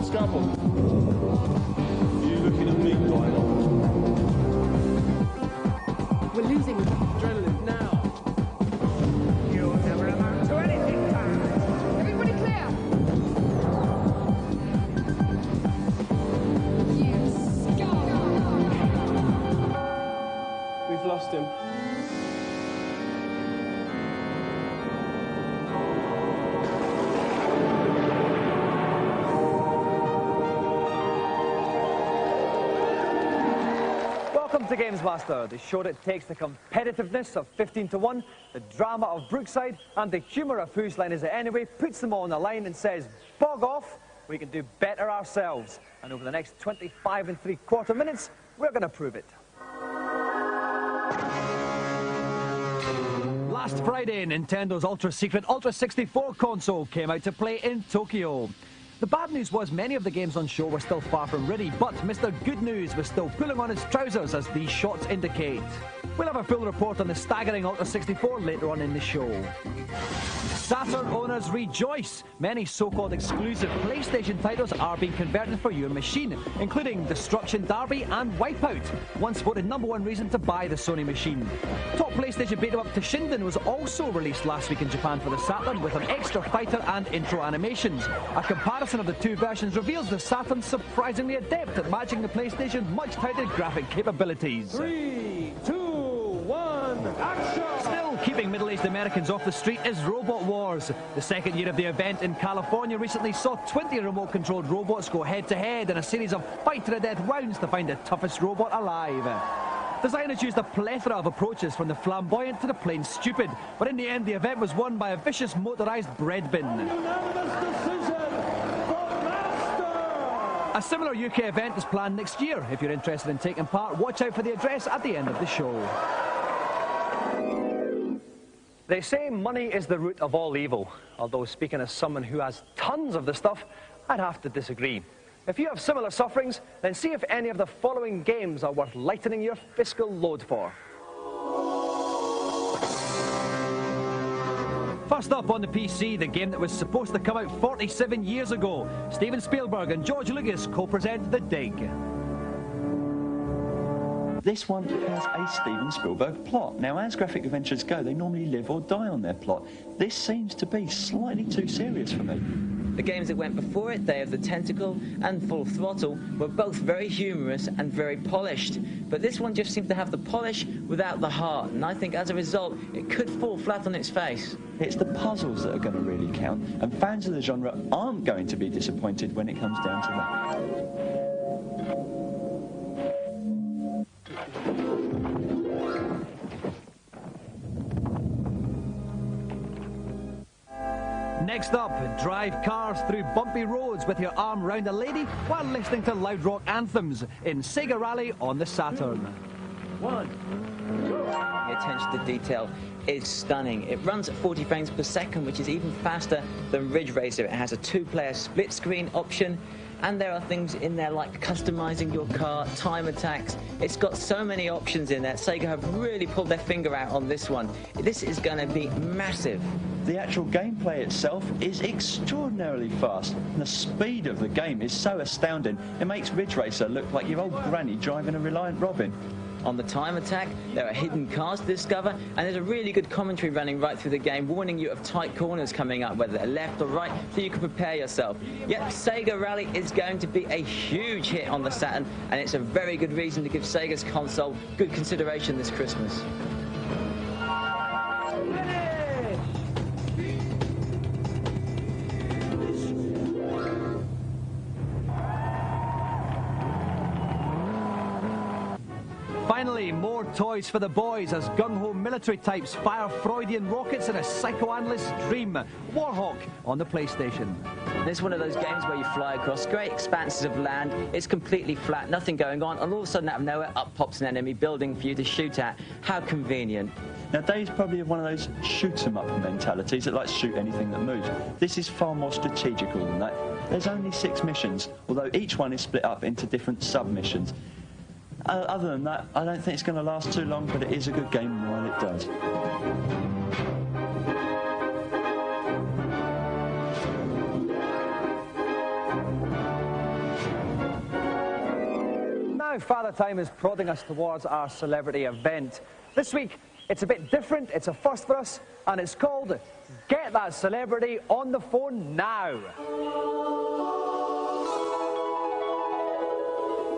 Scalpel. You looking at me, Lionel? We're losing adrenaline now. You'll never amount to anything, man. Everybody clear. Yes. Go. We've lost him. Welcome to GamesMaster, the show that takes the competitiveness of 15 to 1, the drama of Brookside, and the humour of whose line is it anyway, puts them all on the line and says, bog off, we can do better ourselves. And over the next 25 3/4 minutes, we're going to prove it. Last Friday, Nintendo's ultra-secret Ultra 64 console came out to play in Tokyo. The bad news was many of the games on show were still far from ready, but Mr. Good News was still pulling on his trousers, as these shots indicate. We'll have a full report on the staggering Ultra 64 later on in the show. Saturn owners rejoice! Many so-called exclusive PlayStation titles are being converted for your machine, including Destruction Derby and Wipeout, once voted #1 reason to buy the Sony machine. Top PlayStation beat-em-up Toshinden was also released last week in Japan for the Saturn, with an extra fighter and intro animations. A comparison of the two versions reveals the Saturn surprisingly adept at matching the PlayStation's much-touted graphic capabilities. 3, 2, 1, action! Still keeping middle-aged Americans off the street is Robot Wars. The second year of the event in California recently saw 20 remote-controlled robots go head-to-head in a series of fight-to-the-death rounds to find the toughest robot alive. Designers used a plethora of approaches, from the flamboyant to the plain stupid, but in the end the event was won by a vicious motorised bread bin. Unanimous decision for Master! A similar UK event is planned next year. If you're interested in taking part, watch out for the address at the end of the show. They say money is the root of all evil, although speaking as someone who has tons of the stuff, I'd have to disagree. If you have similar sufferings, then see if any of the following games are worth lightening your fiscal load for. First up on the PC, the game that was supposed to come out 47 years ago. Steven Spielberg and George Lucas co-present The Dig. This one has a Steven Spielberg plot. Now, as graphic adventures go, they normally live or die on their plot. This seems to be slightly too serious for me. The games that went before it, Day of the Tentacle and Full Throttle, were both very humorous and very polished. But this one just seems to have the polish without the heart, and I think as a result, it could fall flat on its face. It's the puzzles that are going to really count, and fans of the genre aren't going to be disappointed when it comes down to that. Next up, drive cars through bumpy roads with your arm round a lady while listening to loud rock anthems in Sega Rally on the Saturn. 1, The attention to detail is stunning. It runs at 40 frames per second, which is even faster than Ridge Racer. It has a 2-player split screen option, and there are things in there like customizing your car, time attacks. It's got so many options in there. Sega have really pulled their finger out on this one. This is going to be massive. The actual gameplay itself is extraordinarily fast, and the speed of the game is so astounding, it makes Ridge Racer look like your old granny driving a Reliant Robin. On the time attack, there are hidden cars to discover, and there's a really good commentary running right through the game, warning you of tight corners coming up, whether they're left or right, so you can prepare yourself. Yep, Sega Rally is going to be a huge hit on the Saturn, and it's a very good reason to give Sega's console good consideration this Christmas. Finally, more toys for the boys as gung-ho military types fire Freudian rockets in a psychoanalyst's dream. Warhawk on the PlayStation. It's one of those games where you fly across great expanses of land, it's completely flat, nothing going on, and all of a sudden out of nowhere up pops an enemy building for you to shoot at. How convenient. Now, Dave's probably one of those shoot-em-up mentalities that likes to shoot anything that moves. This is far more strategical than that. There's only 6 missions, although each one is split up into different sub-missions. Other than that, I don't think it's going to last too long, but it is a good game while it does. now Father Time is prodding us towards our celebrity event. This week, it's a bit different, it's a first for us, and it's called Get That Celebrity on the Phone Now.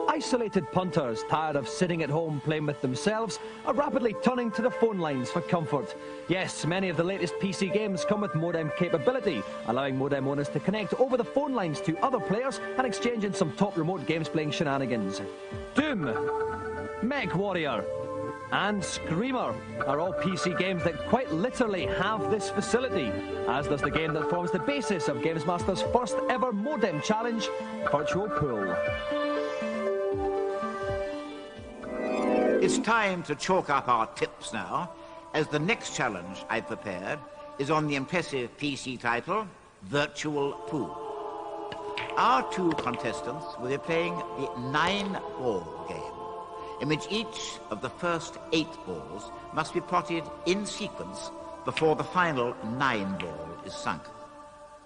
Isolated punters, tired of sitting at home playing with themselves, are rapidly turning to the phone lines for comfort. Yes, many of the latest PC games come with modem capability, allowing modem owners to connect over the phone lines to other players and exchange in some top remote games playing shenanigans. Doom, Mech Warrior, and Screamer are all PC games that quite literally have this facility, as does the game that forms the basis of GamesMaster's first ever modem challenge, Virtual Pool. It's time to chalk up our tips now, as the next challenge I've prepared is on the impressive PC title, Virtual Pool. Our two contestants will be playing the 9-ball game, in which each of the first 8 balls must be plotted in sequence before the final 9-ball is sunk.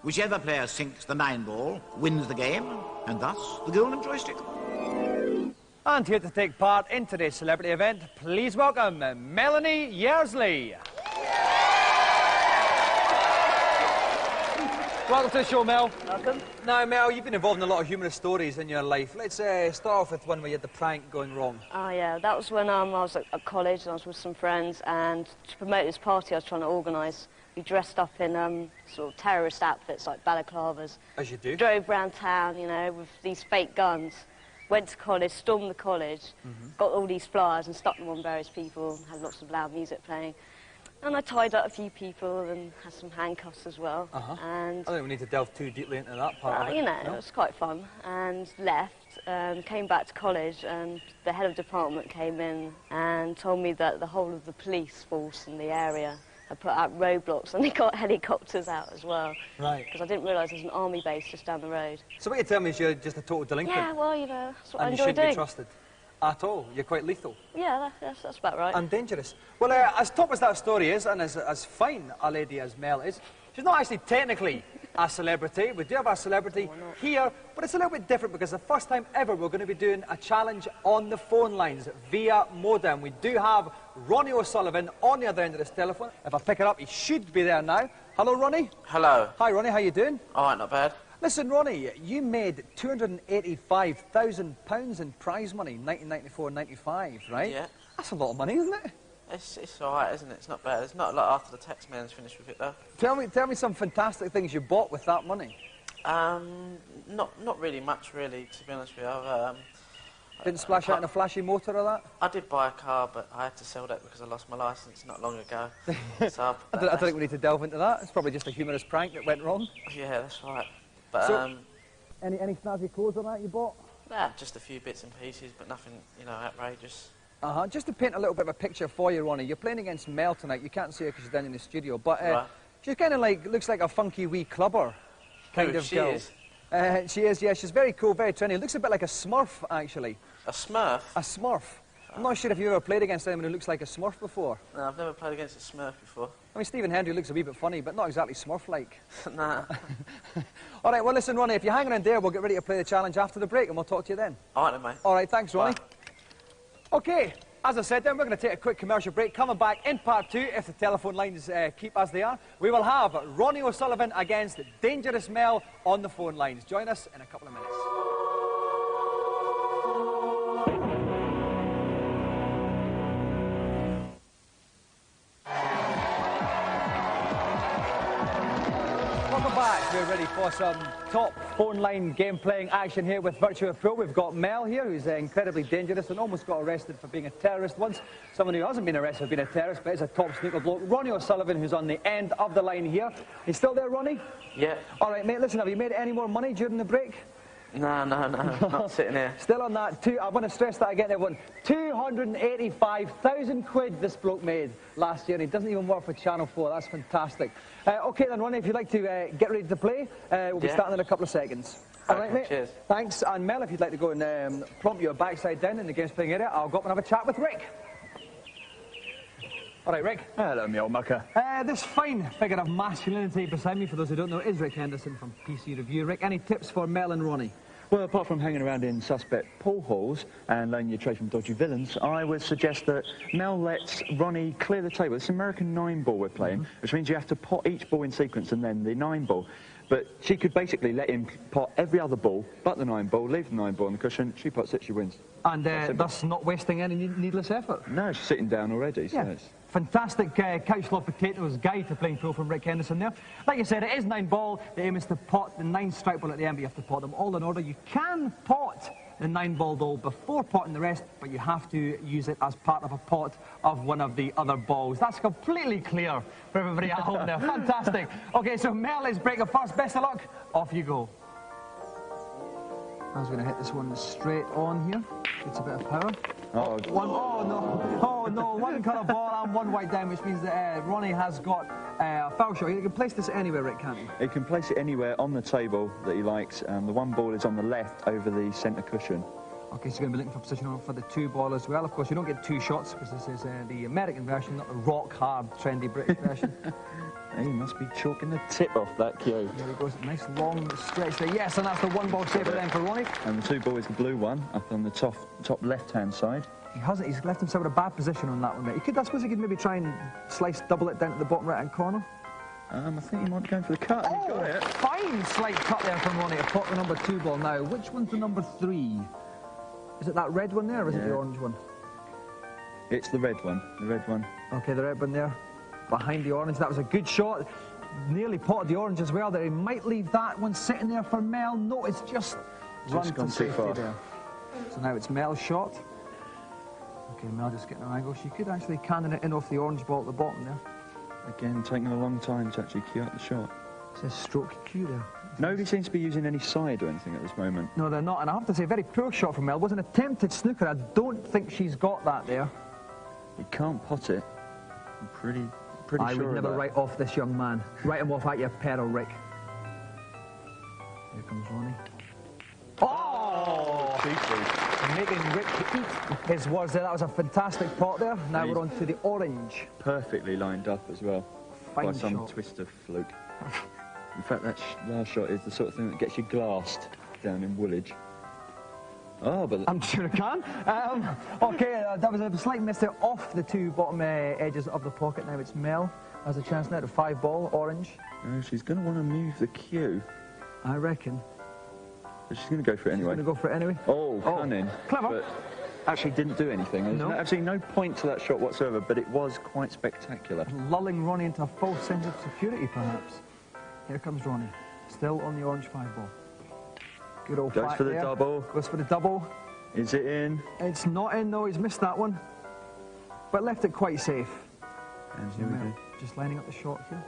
Whichever player sinks the 9-ball wins the game, and thus the golden joystick. And here to take part in today's celebrity event, please welcome Melanie Yearsley. Welcome to the show, Mel. Welcome. Now, Mel, you've been involved in a lot of humorous stories in your life. Let's start off with one where you had the prank going wrong. Oh, yeah, that was when I was at college and I was with some friends, and to promote this party I was trying to organise, we dressed up in sort of terrorist outfits like balaclavas. As you do. Drove around town, you know, with these fake guns. Went to college, stormed the college, got all these flyers and stuck them on various people, had lots of loud music playing. And I tied up a few people and had some handcuffs as well. And I don't think we need to delve too deeply into that part of it. you know, no? it was quite fun. And left, came back to college, and the head of department came in and told me that the whole of the police force in the area had put out roadblocks, and they got helicopters out as well. Right. Because I didn't realise there's an army base just down the road. So what you tell me is you're just a total delinquent? Yeah, well, you know, that's what I and you enjoy shouldn't doing. be trusted at all. You're quite lethal. Yeah, that's about right. And dangerous. Well, as top as that story is, and as fine a lady as Mel is, she's not actually technically a celebrity. We do have a celebrity here, but it's a little bit different because the first time ever we're going to be doing a challenge on the phone lines via modem. We do have Ronnie O'Sullivan on the other end of this telephone. If I pick it up, he should be there now. Hello, Ronnie. Hello. Hi, Ronnie. How you doing? All right, not bad. Listen, Ronnie, you made £285,000 in prize money, 1994-95, right? Yeah. That's a lot of money, isn't it? It's all right, isn't it? It's not bad. It's not a lot after the tax man's finished with it, though. Tell me some fantastic things you bought with that money. Not really much, really, to be honest with you. Didn't splash out in a flashy motor or that? I did buy a car, but I had to sell that because I lost my licence not long ago. So I don't think we need to delve into that. It's probably just a humorous prank that went wrong. Yeah, that's right. But So, any snazzy clothes or that you bought? just a few bits and pieces, but nothing, you know, outrageous. Just to paint a little bit of a picture for you, Ronnie, you're playing against Mel tonight. You can't see her because she's down in the studio, but Right. she's kind of like, looks like a funky wee clubber kind Who, of she girl. is? She is, yeah. She's very cool, very trendy. Looks a bit like a Smurf, actually. A Smurf? A Smurf. I'm not sure if you've ever played against anyone who looks like a Smurf before. No, I've never played against a Smurf before. I mean, Stephen Hendry looks a wee bit funny, but not exactly Smurf-like. Nah. All right, well, listen, Ronnie, if you're hanging in there, we'll get ready to play the challenge after the break, and we'll talk to you then. All right, then, mate. All right, thanks, Ronnie. Bye. OK, as I said then, we're going to take a quick commercial break. Coming back in part 2, if the telephone lines keep as they are, we will have Ronnie O'Sullivan against Dangerous Mel on the phone lines. Join us in a couple of minutes. Welcome back. We're ready for some top phone line game playing action here with Virtual Pool. We've got Mel here, who's incredibly dangerous and almost got arrested for being a terrorist once. Someone who hasn't been arrested for being a terrorist, but is a top snooker bloke. Ronnie O'Sullivan, who's on the end of the line here. You still there, Ronnie? Yeah. All right, mate, listen, have you made any more money during the break? No, not sitting here. Still on that. I want to stress that again, everyone. 285,000 quid this bloke made last year, and he doesn't even work for Channel 4. That's fantastic. OK then, Ronnie, if you'd like to get ready to play, we'll be starting in a couple of seconds. All right, mate? Cheers. Thanks. And Mel, if you'd like to go and plump your backside down in the games playing area, I'll go up and have a chat with Rick. All right, Rick. Hello, me old mucker. This fine figure of masculinity beside me, for those who don't know, is Rick Henderson from PC Review. Rick, any tips for Mel and Ronnie? Well, apart from hanging around in suspect pool halls and learning your trade from dodgy villains, I would suggest that Mel lets Ronnie clear the table. It's American 9-ball we're playing, which means you have to pot each ball in sequence and then the 9-ball. But she could basically let him pot every other ball but the 9-ball, leave the 9-ball on the cushion, she pots it, she wins. And thus not wasting any needless effort. No, she's sitting down already, so it's... Fantastic couch love potatoes guide to playing pool from Rick Henderson there. Like you said, it is 9-ball. The aim is to pot the 9 strike ball at the end, but you have to pot them all in order. You can pot the 9-ball though before potting the rest, but you have to use it as part of a pot of one of the other balls. That's completely clear for everybody at home there. Fantastic. Okay, so Mel is breaker first. Best of luck. Off you go. I was going to hit this one straight on here. It's a bit of power. Oh no, one colour ball and one white down, which means that Ronnie has got a foul shot. He can place this anywhere, Rick, can't he? He can place it anywhere on the table that he likes. The 1 ball is on the left over the centre cushion. Okay, so you're going to be looking for position for the 2 ball as well. Of course, you don't get 2 shots because this is the American version, not the rock-hard, trendy British version. He must be chalking the tip off that cue. There he goes, nice long stretch there. Yes, and that's the 1 ball safer then for Ronnie. And the 2 ball is the blue one, up on the top left-hand side. He hasn't, he's left himself in a bad position on that one, mate. He could, I suppose he could maybe try and double it down to the bottom right-hand corner. I think he might be going for the cut. He's got it. Fine slight cut there from Ronnie to pot the number 2 ball now. Which one's the number 3? Is it that red one there, or is it the orange one? It's the red one, Okay, the red one there, behind the orange. That was a good shot. Nearly potted the orange as well there. He might leave that one sitting there for Mel. No, it's just run to safety there. So now it's Mel's shot. Okay, Mel just getting an angle. She could actually cannon it in off the orange ball at the bottom there. Again, taking a long time to actually cue up the shot. It says stroke cue there. Nobody seems to be using any side or anything at this moment. No, they're not. And I have to say, very poor shot from Mel. It was an attempted snooker. I don't think she's got that there. You can't pot it. I'm pretty sure I would never write off this young man. Write him off at your peril, Rick. Here comes Ronnie. Oh! Making Rick eat his words there. That was a fantastic pot there. Now we're on to the orange. Perfectly lined up as well. Fine by some shot. twist of fluke. In fact, that last shot is the sort of thing that gets you glassed down in Woolwich. Oh, but... I'm sure I can. Okay, that was a slight miss there off the 2 bottom edges of the pocket. Now it's Mel. Has a chance now to 5 ball, orange. She's going to want to move the cue. I reckon. But she's going to go for it anyway. She's going to go for it anyway. Oh, cunning. Clever. But actually didn't do anything. There's absolutely no point to that shot whatsoever, but it was quite spectacular. Lulling Ronnie into a false sense of security, perhaps. Here comes Ronnie. Still on the orange 5 ball. Good old Goes for the double. Goes for the double. Is it in? It's not in, though. He's missed that one. But left it quite safe. And here we go. Just lining up the shot here.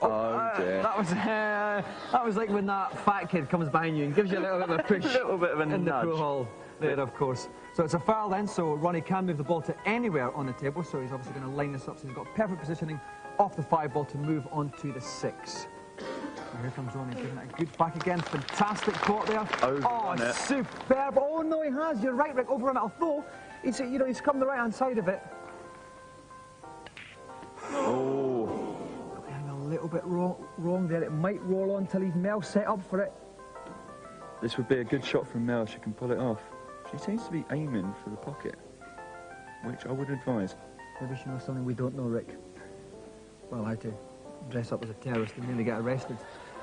Oh, dear. That was like when that fat kid comes behind you and gives you a little bit of a push. A little bit of a in nudge. The pool hall there, of course. So it's a foul then, so Ronnie can move the ball to anywhere on the table, so he's obviously going to line this up, so he's got perfect positioning off the 5 ball to move on to the 6. And here comes Ronnie giving it a good back again. Fantastic caught there. Overrun it. Superb. Oh, no, he has. You're right, Rick. Overrun it. Although, he's come the right-hand side of it. Oh. Going a little bit wrong there. It might roll on to leave Mel set up for it. This would be a good shot from Mel. She can pull it off. She seems to be aiming for the pocket, which I would advise. Maybe she knows something we don't know, Rick. Well, how to dress up as a terrorist and nearly get arrested.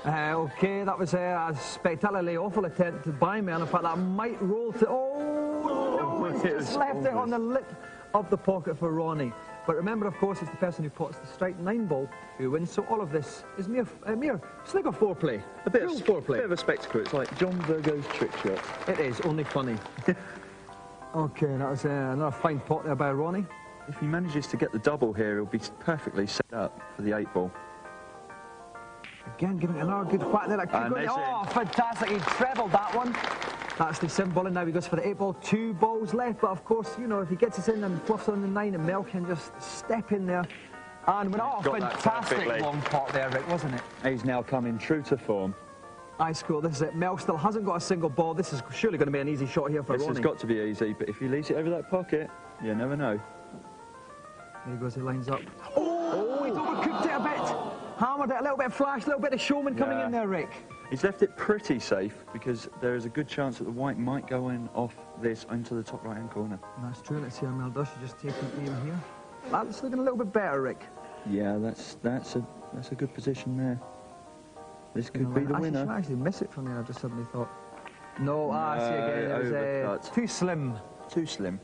Okay, that was a spectacularly awful attempt by Mel. In fact, that might roll to... Oh, no, just left it on the lip of the pocket for Ronnie. But remember, of course, it's the person who pots the strike 9 ball who wins. So all of this is mere snigger foreplay. A bit of foreplay. A bit of a spectacle. It's like John Virgo's trick shot. It is, only funny. Okay, that was another fine pot there by Ronnie. If he manages to get the double here, he'll be perfectly set up for the 8 ball. Again, giving it another good whack there. Oh, fantastic. He trebled that one. That's the 7 ball, and now he goes for the 8 ball. 2 balls left, but of course, you know, if he gets us in and fluffs on the 9, and Mel can just step in there. And went off. Fantastic long pot there, Rick, wasn't it? He's now coming true to form. Ice cool. This is it. Mel still hasn't got a single ball. This is surely going to be an easy shot here for Ronnie. This has got to be easy, but if he leaves it over that pocket, you never know. There he goes, he lines up. Oh, he's overcooked it a bit. Hammered it, a little bit of flash, a little bit of showman coming in there, Rick. He's left it pretty safe because there is a good chance that the white might go in off this into the top right-hand corner. That's true. Let's see how Mel does. She's just taking aim here. That's looking a little bit better, Rick. Yeah, that's a good position there. This could be the winner. She might actually miss it from there. I just suddenly thought. No, I see again. It was too slim. Too slim.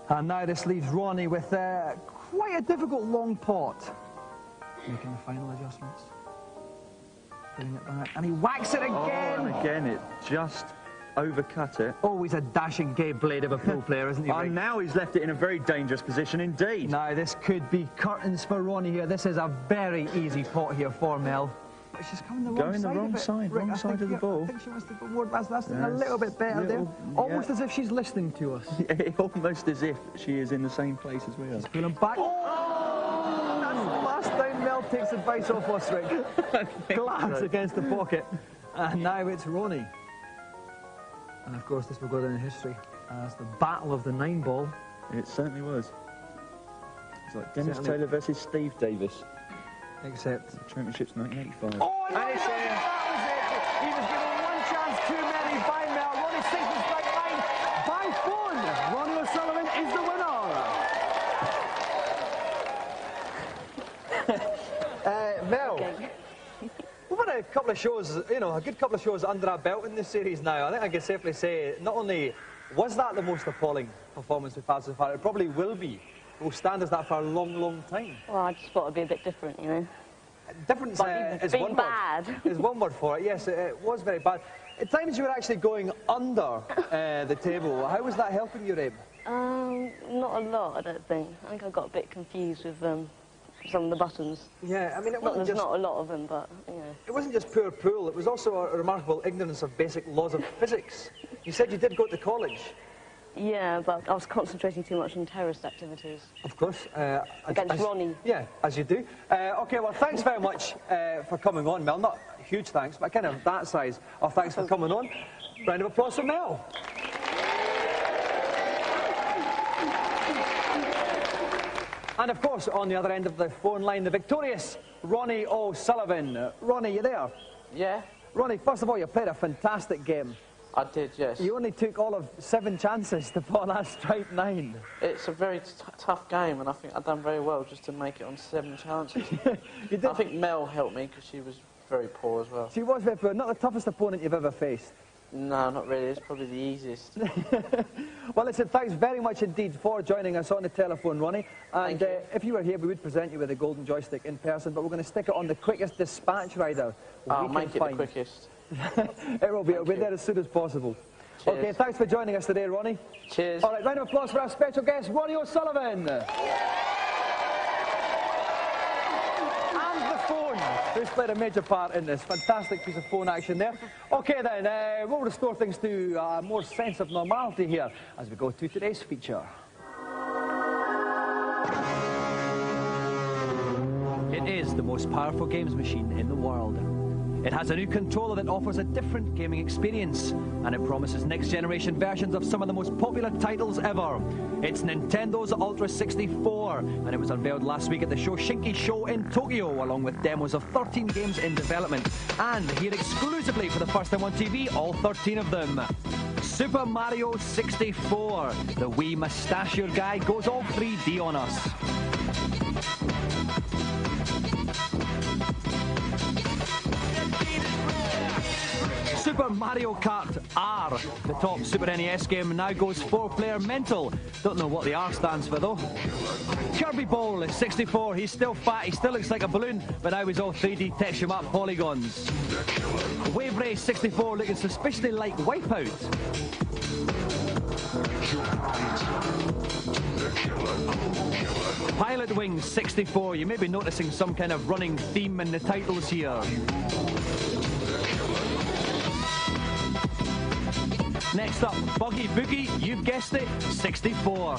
And now this leaves Ronnie with quite a difficult long pot. Making the final adjustments. Putting it back. And he whacks it again. Oh, and again, it just overcut it. Oh, he's a dashing gay blade of a pool player, isn't he, Rick? And now he's left it in a very dangerous position indeed. Now, this could be curtains for Ronnie here. This is a very easy pot here for Mel. But she's coming the wrong side. Going the wrong side, Rick, wrong side of the ball. I think she wants to go more. That's a little bit better there. Almost as if she's listening to us. Almost as if she is in the same place as we are. She's pulling back. Oh! That's the last time Mel takes advice off us, Rick. Glass against the pocket. And now it's Ronnie. And of course, this will go down in history as the battle of the 9-ball. It certainly was. It's like Dennis Taylor versus Steve Davis. Except the Championships 1985. Oh, no, that was it. He was given one chance too many by Mel. Ronnie sinks the strike line by phone. Ronnie O'Sullivan is the winner. Mel, we've had a couple of shows, you know, a good couple of shows under our belt in this series now. I think I can safely say, not only was that the most appalling performance we've had so far, it probably will be. Will stand as that for a long, long time. Well, I just thought it'd be a bit different, you know. Different is one bad. word. Is one word for it. Yes, it was very bad. At times you were actually going under the table. How was that helping you, Abe? Not a lot, I don't think. I think I got a bit confused with some of the buttons. Yeah, I mean, it wasn't there's not a lot of them, but, you know. It wasn't just poor pool, it was also a remarkable ignorance of basic laws of physics. You said you did go to college. Yeah, but I was concentrating too much on terrorist activities. Of course. Against Ronnie. Yeah, as you do. OK, well, thanks very much for coming on, Mel. Not huge thanks, but kind of that size of thanks for coming on. Round of applause for Mel. And of course, on the other end of the phone line, the victorious Ronnie O'Sullivan. Ronnie, you there? Yeah. Ronnie, first of all, you played a fantastic game. I did, yes. You only took all of 7 chances to put on that strike 9. It's a very tough game, and I think I've done very well just to make it on 7 chances. You did. I think Mel helped me because she was very poor as well. She was very poor. Not the toughest opponent you've ever faced. No, not really. It's probably the easiest. Well, listen, thanks very much indeed for joining us on the telephone, Ronnie. And if you were here, we would present you with a golden joystick in person, but we're going to stick it on the quickest dispatch rider I'll make it the quickest. It will be. It'll be there as soon as possible. Cheers. OK, thanks for joining us today, Ronnie. Cheers. All right, round of applause for our special guest, Ronnie O'Sullivan. And the phone, who's played a major part in this. Fantastic piece of phone action there. OK, then, we'll restore things to a more sense of normality here as we go to today's feature. It is the most powerful games machine in the world. It has a new controller that offers a different gaming experience, and it promises next-generation versions of some of the most popular titles ever. It's Nintendo's Ultra 64, and it was unveiled last week at the Shoshinki Show in Tokyo, along with demos of 13 games in development. And here exclusively for the first time on TV, all 13 of them. Super Mario 64. The wee mustachioed guy goes all 3D on us. Super Mario Kart R, the top Super NES game, now goes 4-player mental. Don't know what the R stands for, though. Kirby Bowl is 64. He's still fat, he still looks like a balloon, but now he's all 3D text-em-up polygons. Wave Race 64 looking suspiciously like Wipeout. Pilot Wings 64. You may be noticing some kind of running theme in the titles here. Next up, Buggy Boogie, you've guessed it, 64.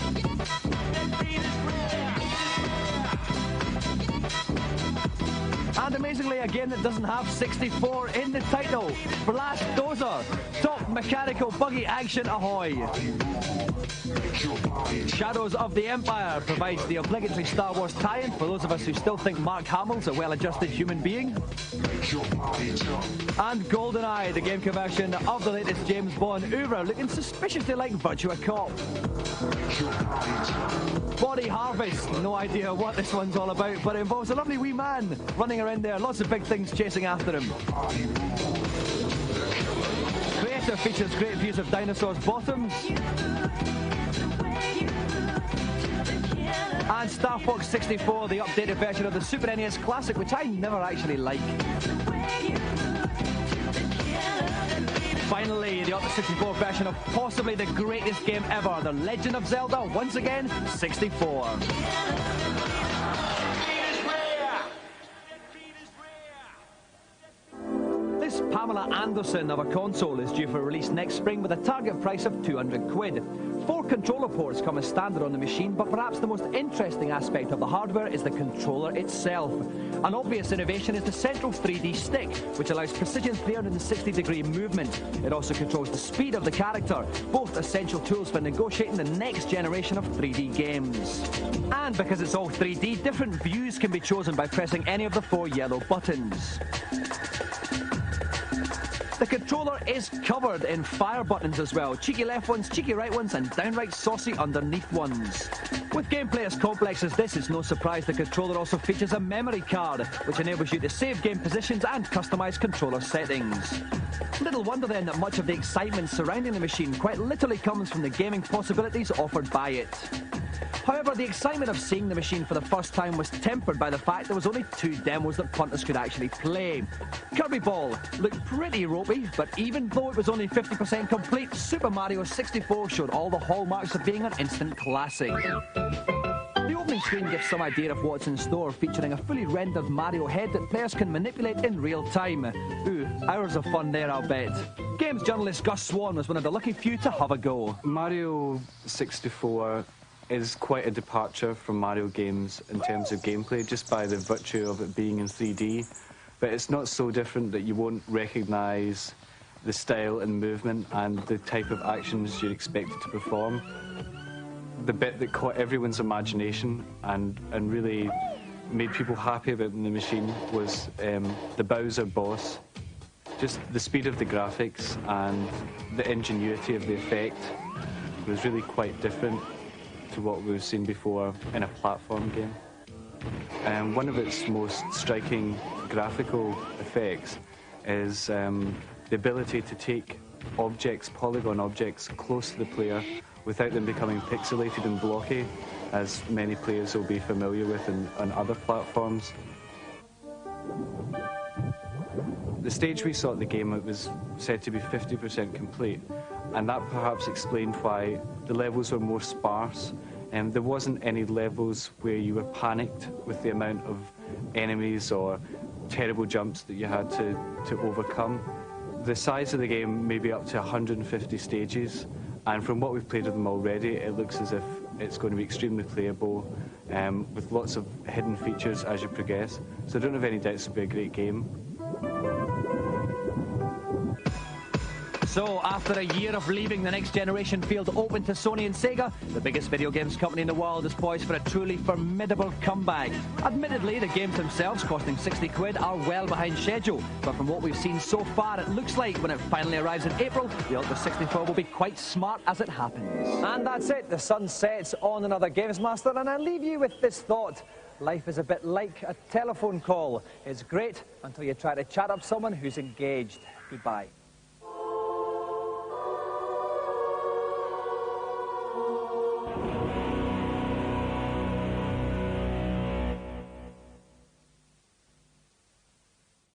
And amazingly, a game that doesn't have 64 in the title, Blast Dozer, top mechanical buggy action ahoy. Shadows of the Empire provides the obligatory Star Wars tie-in for those of us who still think Mark Hamill's a well-adjusted human being. And GoldenEye, the game conversion of the latest James Bond oeuvre, looking suspiciously like Virtua Cop. Body Harvest, no idea what this one's all about, but it involves a lovely wee man running around there, lots of big things chasing after him. Creator features great views of dinosaurs' bottoms. And Star Fox 64, the updated version of the Super NES Classic, which I never actually liked. Finally, the Ultra 64 version of possibly the greatest game ever, The Legend of Zelda, once again, 64. This Pamela Anderson of a console is due for release next spring with a target price of 200 quid. 4 controller ports come as standard on the machine, but perhaps the most interesting aspect of the hardware is the controller itself. An obvious innovation is the central 3D stick, which allows precision 360-degree movement. It also controls the speed of the character, both essential tools for negotiating the next generation of 3D games. And because it's all 3D, different views can be chosen by pressing any of the 4 yellow buttons. The controller is covered in fire buttons as well. Cheeky left ones, cheeky right ones, and downright saucy underneath ones. With gameplay as complex as this, it's no surprise the controller also features a memory card, which enables you to save game positions and customise controller settings. Little wonder then that much of the excitement surrounding the machine quite literally comes from the gaming possibilities offered by it. However, the excitement of seeing the machine for the first time was tempered by the fact there was only 2 demos that punters could actually play. Kirby Ball looked pretty ropey, but even though it was only 50% complete, Super Mario 64 showed all the hallmarks of being an instant classic. The opening screen gives some idea of what's in store, featuring a fully rendered Mario head that players can manipulate in real time. Ooh, hours of fun there, I'll bet. Games journalist Gus Swan was one of the lucky few to have a go. Mario 64 is quite a departure from Mario games in terms of gameplay, just by the virtue of it being in 3D. But it's not so different that you won't recognise the style and movement and the type of actions you'd expect it to perform. The bit that caught everyone's imagination and really made people happy about the machine was the Bowser boss. Just the speed of the graphics and the ingenuity of the effect was really quite different to what we've seen before in a platform game. One of its most striking graphical effects is the ability to take objects, polygon objects, close to the player without them becoming pixelated and blocky, as many players will be familiar with on other platforms. The stage we saw at the game, it was said to be 50% complete, and that perhaps explained why the levels were more sparse. There wasn't any levels where you were panicked with the amount of enemies or terrible jumps that you had to overcome. The size of the game may be up to 150 stages, and from what we've played of them already, it looks as if it's going to be extremely playable, with lots of hidden features as you progress. So I don't have any doubts it'll be a great game. So, after a year of leaving the next generation field open to Sony and Sega, the biggest video games company in the world is poised for a truly formidable comeback. Admittedly, the games themselves, costing 60 quid, are well behind schedule, but from what we've seen so far, it looks like when it finally arrives in April, the Ultra 64 will be quite smart as it happens. And that's it, the sun sets on another GamesMaster, and I leave you with this thought. Life is a bit like a telephone call. It's great until you try to chat up someone who's engaged. Goodbye.